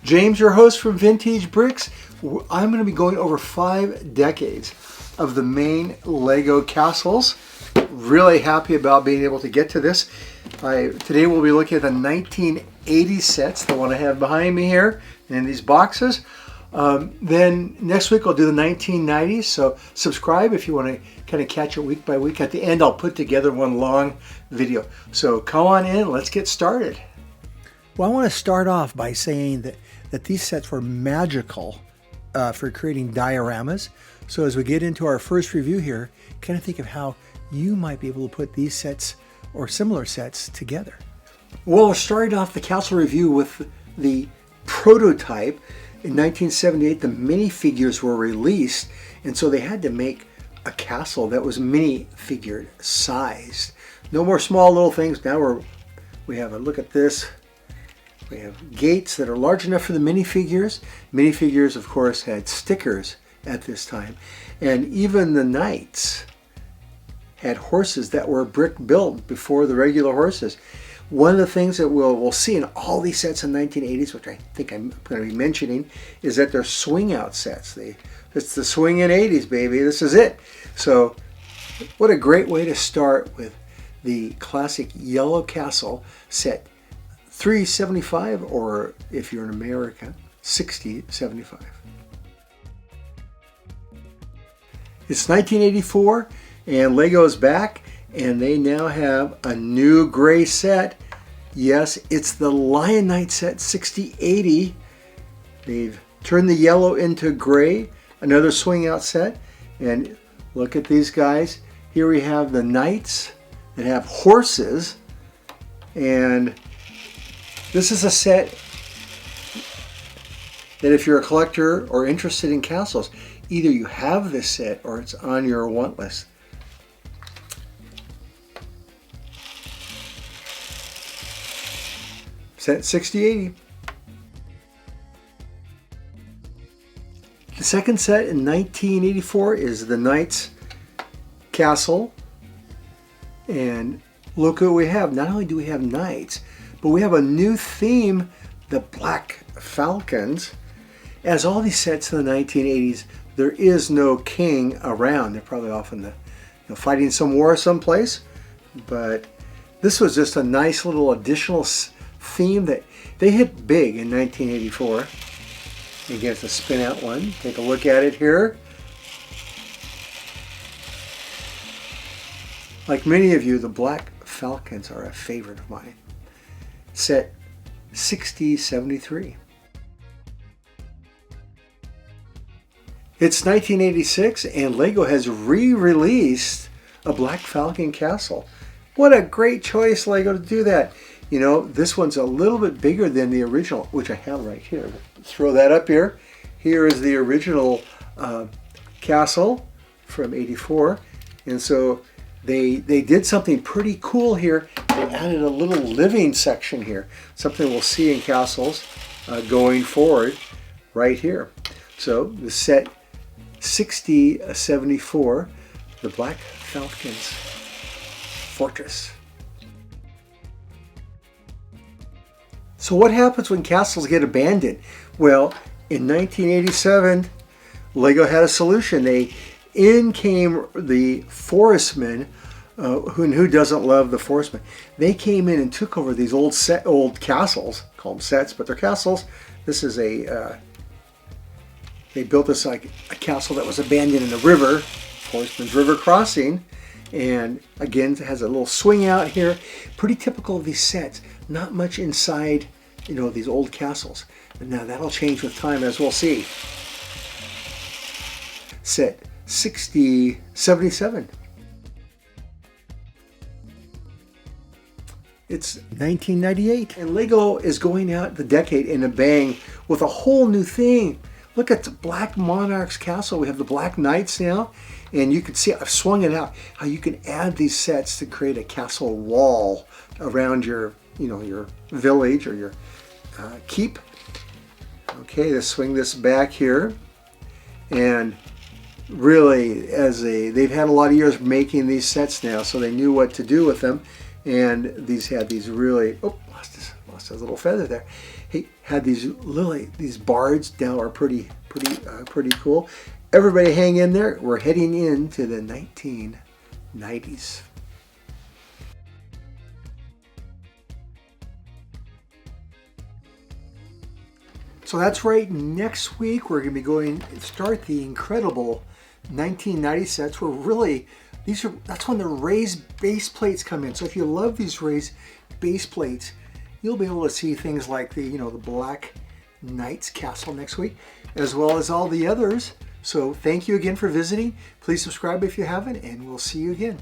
James, your host from Vintage Bricks. I'm going to be going over 5 decades of the main Lego castles. Really happy about being able to get to this. Today we'll be looking at the 1980 sets, the one I have behind me here in these boxes. Then next week I'll do the 1990s, so subscribe if you want to kind of catch it week by week. At the end I'll put together one long video. So come on in, let's get started. Well, I want to start off by saying that these sets were magical for creating dioramas. So as we get into our first review here, kind of think of how you might be able to put these sets or similar sets together. Well, we're starting off the castle review with the prototype. In 1978, the minifigures were released, and so they had to make a castle that was minifigured sized. No more small little things. Now we have a look at this. We have gates that are large enough for the minifigures. Minifigures, of course, had stickers at this time. And even the knights had horses that were brick built before the regular horses. One of the things that we'll see in all these sets in the 1980s, which I think I'm going to be mentioning, is that they're swing out sets. It's the swing in 80s, baby. This is it. So what a great way to start with the classic yellow castle set. 375, or if you're in America, 6075. It's 1984 and Lego is back, and they now have a new gray set. Yes, it's the Lion Knight set 6080. They've turned the yellow into gray, another swing out set. And look at these guys. Here we have the knights that have horses, and this is a set that if you're a collector or interested in castles, either you have this set or it's on your want list. Set 6080. The second set in 1984 is the Knights Castle. And look what we have. Not only do we have knights, but we have a new theme, the Black Falcons. As all these sets in the 1980s, there is no king around. They're probably off in the fighting some war someplace. But this was just a nice little additional theme that they hit big in 1984. Again, it's a spin out one. Take a look at it here. Like many of you, the Black Falcons are a favorite of mine. Set 6073. It's 1986 and Lego has re-released a Black Falcon castle. What a great choice, Lego, to do that. You know, this one's a little bit bigger than the original, which I have right here. Throw that up here. Here is the original castle from 84. And so they did something pretty cool here. They added a little living section here, something we'll see in castles going forward right here. So the set 6074, the Black Falcon's Fortress. So what happens when castles get abandoned? Well, in 1987, Lego had a solution. In came the Forestmen. Who doesn't love the Forestmen? They came in and took over these old castles. Call them sets, but they're castles. This is they built this like a castle that was abandoned in the river, Forestman's River Crossing, and again it has a little swing out here. Pretty typical of these sets. Not much inside, these old castles. But now that'll change with time, as we'll see. Set 6077. It's 1998, and Lego is going out the decade in a bang with a whole new thing. Look at the Black Monarchs castle. We have the Black Knights now, and you can see, I've swung it out, how you can add these sets to create a castle wall around your village or your keep. Okay, let's swing this back here, and really, they've had a lot of years making these sets now, so they knew what to do with them. And these had these really, lost his little feather there. Hey, had these bards now are pretty cool. Everybody hang in there. We're heading into the 1990s. So that's right. Next week we're going to be going start the incredible 1990 sets. Where really that's when the raised base plates come in. So if you love these raised base plates, you'll be able to see things like the Black Knight's Castle next week, as well as all the others. So thank you again for visiting. Please subscribe if you haven't, and we'll see you again.